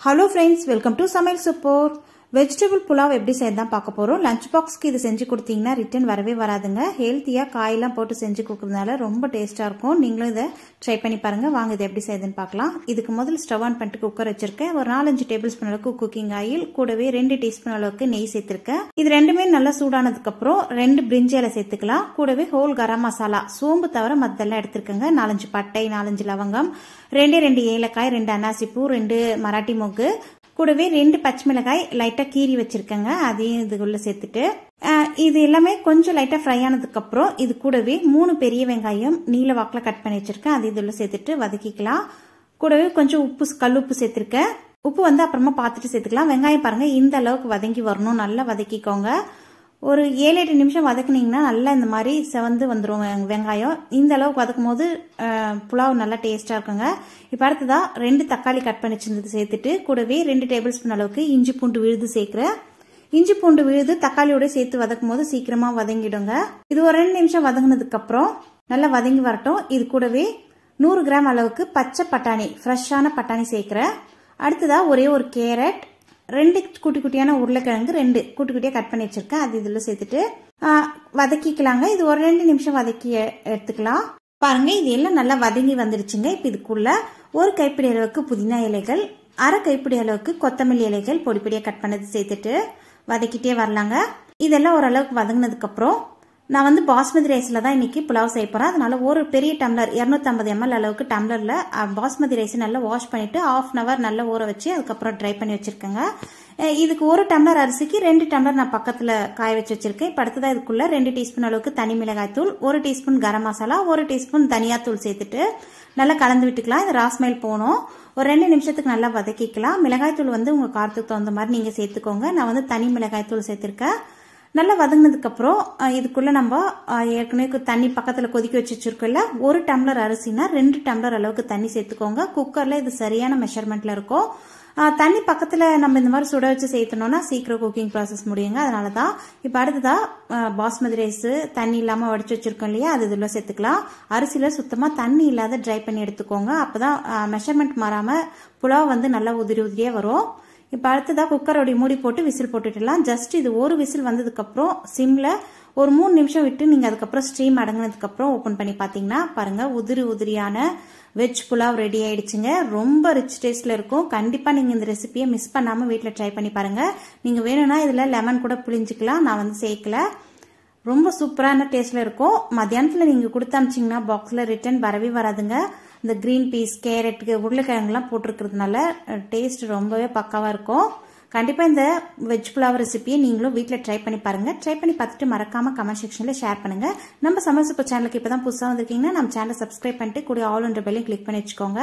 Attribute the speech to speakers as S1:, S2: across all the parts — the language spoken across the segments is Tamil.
S1: Hello friends, welcome to Samail Support. Vegetable pulav எப்படி செய்யலாம் பார்க்க போறோம். லஞ்ச் பாக்ஸ்க்கு இது செஞ்சு கொடுத்தீங்கன்னா ரிட்டர்ன் வரவே வராதுங்க. ஹெல்த்தியா காயெல்லாம் போட்டு செஞ்சு கொடுக்கறதுனால ரொம்ப டேஸ்டா இருக்கும். நீங்களும் இத ட்ரை பண்ணி பாருங்க. வாங்க இது எப்படி செய்யறதுன்னு பார்க்கலாம். இதுக்கு முதல்ல ஸ்டவ் ஆன் பண்ணிட்டு குக்கர் வச்சிருக்கேன். ஒரு 4-5 டேபிள்ஸ்பூன் அளவுக்கு குக்கிங் ஆயில், கூடவே 2 டீஸ்பூன் அளவுக்கு நெய் சேர்த்திருக்கேன். இது ரெண்டுமே நல்லா சூடானதுக்கு அப்புறம் 2 பிரிஞ்சி இலை சேர்த்துக்கலாம். கூடவே ஹோல் கரம் மசாலா, சோம்பு தவிர மத்தெல்லாம் எடுத்துக்கங்க. 4-5 பட்டை, 4-5 லவங்கம், 2 ஏலக்காய், 2 அன்னாசி பூ, 2 மராட்டி மொக்கு, கூடவே 2 பச்சை மிளகாய் லைட்டா கீறி வச்சிருக்கேங்க. அதையும் இதுக்குள்ள சேர்த்துட்டு இது எல்லாமே கொஞ்சம் லைட்டா ஃப்ரை ஆனதுக்கு அப்புறம் இது கூடவே 3 பெரிய வெங்காயம் நீல வாக்குல கட் பண்ணி வச்சிருக்கேன். அது இதுல சேர்த்துட்டு வதக்கிக்கலாம். கூடவே கொஞ்சம் உப்பு, கல் உப்பு சேர்த்திருக்கேன். உப்பு அப்புறமா பார்த்துட்டு சேர்த்துக்கலாம். வெங்காயம் பாருங்க இந்த அளவுக்கு வதங்கி வரணும். நல்லா வதக்கிக்கோங்க. ஒரு 7-8 நிமிஷம் வதக்குனீங்கன்னா நல்லா இந்த மாதிரி செவந்து வந்துடும் வெங்காயம். இந்த அளவுக்கு வதக்கும் போது புலாவ் நல்லா டேஸ்டா இருக்குங்க. இப்ப அடுத்ததா 2 தக்காளி கட் பண்ணி வச்சிருந்தது சேர்த்துட்டு கூடவே 2 டேபிள் ஸ்பூன் அளவுக்கு இஞ்சி பூண்டு விழுது சேர்க்கிறேன். இஞ்சி பூண்டு விழுது தக்காளியோட சேர்த்து வதக்கும் போது சீக்கிரமா வதங்கிடுங்க. இது ஒரு 2 நிமிஷம் வதங்கினதுக்கு அப்புறம் நல்லா வதங்கி வரட்டும். இது கூடவே 100 கிராம் அளவுக்கு பச்சை பட்டாணி, ஃப்ரெஷ்ஷான பட்டாணி சேர்க்கிறேன். அடுத்ததா ஒரே ஒரு கேரட், 2 குட்டி குட்டியான உருளைக்கிழங்கு 2 குட்டி குட்டியா கட் பண்ணி வச்சிருக்கேன். அது இதுல சேர்த்துட்டு வதக்கிக்கலாங்க. இது ஒரு 2 நிமிஷம் வதக்கி எடுத்துக்கலாம். பாருங்க இது எல்லாம் நல்லா வதங்கி வந்துருச்சுங்க. இப்ப இதுக்குள்ள ஒரு கைப்பிடி அளவுக்கு புதினா இலைகள், அரை கைப்பிடி அளவுக்கு கொத்தமல்லி இலைகள் பொடிப்பொடியா கட் பண்ணது சேர்த்துட்டு வதக்கிட்டே வரலாங்க. இதெல்லாம் ஓரளவுக்கு வதங்கினதுக்கு அப்புறம் நான் பாஸ்மதி ரைஸ்ல தான் இன்னைக்கு புலாவ் செய்ய போறேன். அதனால ஒரு பெரிய டம்ளர் 250 ml அளவுக்கு டம்ளர்ல பாஸ்மதி ரைஸ் நல்லா வாஷ் பண்ணிட்டு 1/2 hour நல்லா ஊற வச்சு அதுக்கப்புறம் ட்ரை பண்ணி வச்சிருக்கேங்க. இதுக்கு 1 டம்ளர் அரிசிக்கு 2 டம்ளர் நான் பக்கத்துல காய வச்சு வச்சிருக்கேன். இப்ப அடுத்ததா இதுக்குள்ள 2 டீஸ்பூன் அளவுக்கு தனி மிளகாய் தூள், 1 டீஸ்பூன் கரம் மசாலா, 1 டீஸ்பூன் தனியா தூள் சேர்த்துட்டு நல்லா கலந்து விட்டுக்கலாம். இது ராஸ்மைல் போகணும். ஒரு 2 நிமிஷத்துக்கு நல்லா வதக்கிக்கலாம். மிளகாய் தூள் உங்க காரத்துக்கு தகுந்த மாதிரி நீங்க சேர்த்துக்கோங்க. நான் தனி மிளகாய் தூள் சேர்த்திருக்கேன். நல்லா வதங்கினதுக்கு அப்புறம் இதுக்குள்ள நம்ம ஏற்கனவே தண்ணி பக்கத்துல கொதிக்க வச்சிருக்கோம்ல, 1 டம்ளர் அரிசினா 2 டம்ளர் அளவுக்கு தண்ணி சேர்த்துக்கோங்க. குக்கர்ல இது சரியான மெஷர்மெண்ட்ல இருக்கும். தண்ணி பக்கத்துல நம்ம இந்த மாதிரி சுட வச்சு சேர்த்தனோம்னா சீக்கிரம் குக்கிங் ப்ராசஸ் முடியுங்க. அதனாலதான் இப்ப அடுத்ததா பாஸ்மதி ரைஸ் தண்ணி இல்லாம வடிச்சு வச்சிருக்கோம் இல்லையா, அது இதுல சேர்த்துக்கலாம். அரிசியில சுத்தமா தண்ணி இல்லாத ட்ரை பண்ணி எடுத்துக்கோங்க. அப்பதான் மெஷர்மெண்ட் மாறாம புலாவ் நல்லா உதிரி உதிரியா வரும். இப்ப அடுத்ததா குக்கரோட மூடி போட்டு விசில் போட்டுடலாம். ஜஸ்ட் இது ஒரு விசில் வந்ததுக்கு அப்புறம் சிம்ல ஒரு 3 நிமிஷம் விட்டு நீங்க அதுக்கப்புறம் ஸ்டீம் அடங்கினதுக்கு அப்புறம் ஓபன் பண்ணி பாத்தீங்கன்னா பாருங்க உதிரி உதிரியான வெஜ் புலாவ் ரெடி ஆயிடுச்சுங்க. ரொம்ப ரிச் டேஸ்ட்ல இருக்கும். கண்டிப்பா நீங்க இந்த ரெசிபியை மிஸ் பண்ணாம வீட்டுல ட்ரை பண்ணி பாருங்க. நீங்க வேணும்னா இதுல லெமன் கூட புளிஞ்சுக்கலாம். நான் சேர்க்கல. ரொம்ப சூப்பரான டேஸ்ட்ல இருக்கும். மத்தியானத்துல நீங்க கொடுத்து அனுப்பிச்சீங்கன்னா பாக்ஸ்ல ரிட்டர்ன் வரவே வராதுங்க. இந்த கிரீன் பீஸ், கேரட், உருளைக்கிழங்கு எல்லாம் போட்டிருக்கிறதுனால டேஸ்ட் ரொம்பவே பக்காவா இருக்கும். கண்டிப்பா இந்த வெஜ் புலாவ் ரெசிபியை நீங்களும் வீட்டுல ட்ரை பண்ணி பாருங்க. ட்ரை பண்ணி பார்த்துட்டு மறக்காம கமெண்ட் செக்ஷன்ல ஷேர் பண்ணுங்க. நம்ம சமையல் சூப்பர் சேனலுக்கு இப்பதான் புதுசா வந்திருக்கீங்கன்னா நம்ம சேனலை சப்ஸ்கிரைப் பண்ணிட்டு கூட ஆல் என்ற பெல்லையும் கிளிக் பண்ணி வச்சுக்கோங்க.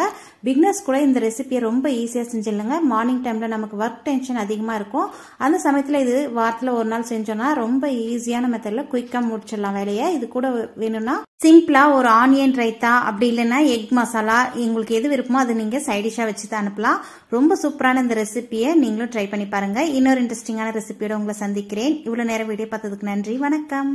S1: பிகினர்ஸ் கூட இந்த ரெசிபியை ரொம்ப ஈஸியா செஞ்சிடலாங்க. மார்னிங் டைம்ல நமக்கு ஒர்க் டென்ஷன் அதிகமா இருக்கும். அந்த சமயத்துல இது வாரத்துல ஒரு நாள் செஞ்சோம்னா ரொம்ப ஈஸியான மெத்தட்ல குயிக்கா முடிச்சிடலாம் வேலையை. இது கூட வேணும்னா சிம்பிளா ஒரு ஆனியன் ரைத்தா, அப்படி இல்லைன்னா எக் மசாலா, உங்களுக்கு எது விருப்பமோ அதை நீங்க சைடிஷா வச்சு தான் அனுப்பலாம். ரொம்ப சூப்பரான இந்த ரெசிபியை நீங்களும் ட்ரை பண்ணி பாருங்க. இன்னொரு இன்ட்ரெஸ்டிங்கான ரெசிபியோட உங்களை சந்திக்கிறேன். இவ்வளவு நேரம் வீடியோ பார்த்ததுக்கு நன்றி. வணக்கம்.